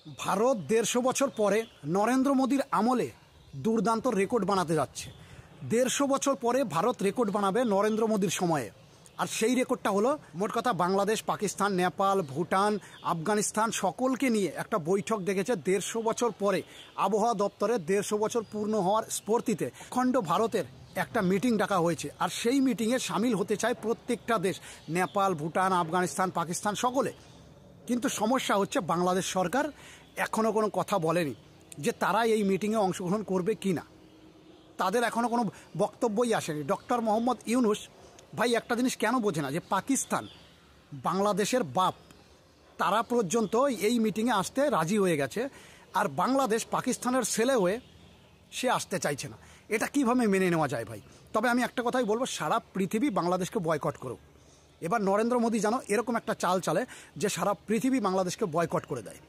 ভারত ১৫০ বছর পরে নরেন্দ্র মোদীর আমলে দুর্দান্ত রেকর্ড বানাতে যাচ্ছে। ১৫০ বছর পরে ভারত রেকর্ড বানাবে নরেন্দ্র মোদীর সময়ে। আর সেই রেকর্ডটা হলো, মোট কথা বাংলাদেশ, পাকিস্তান, নেপাল, ভুটান, আফগানিস্তান সকলকে নিয়ে একটা বৈঠক ডেকেছে ১৫০ বছর পরে। আবহাওয়া দপ্তরে ১৫০ বছর পূর্ণ হওয়ার স্ফূর্তিতে অখণ্ড ভারতের একটা মিটিং ডাকা হয়েছে। আর সেই মিটিংয়ে সামিল হতে চায় প্রত্যেকটা দেশ, নেপাল, ভুটান, আফগানিস্তান, পাকিস্তান সকলে। কিন্তু সমস্যা হচ্ছে বাংলাদেশ সরকার এখনও কোনো কথা বলেনি যে তারা এই মিটিংয়ে অংশগ্রহণ করবে কি না। তাদের এখনও কোনো বক্তব্যই আসেনি। ডক্টর মোহাম্মদ ইউনূস ভাই একটা জিনিস কেন বোঝে না যে পাকিস্তান বাংলাদেশের বাপ, তারা পর্যন্ত এই মিটিংয়ে আসতে রাজি হয়ে গেছে, আর বাংলাদেশ পাকিস্তানের ছেলে হয়ে সে আসতে চাইছে না। এটা কিভাবে মেনে নেওয়া যায় ভাই? তবে আমি একটা কথাই বলবো, সারা পৃথিবী বাংলাদেশকে বয়কট করুক। এবার নরেন্দ্র মোদী যেন এরকম একটা চাল চালে যে সারা পৃথিবী বাংলাদেশকে বয়কট করে দেয়।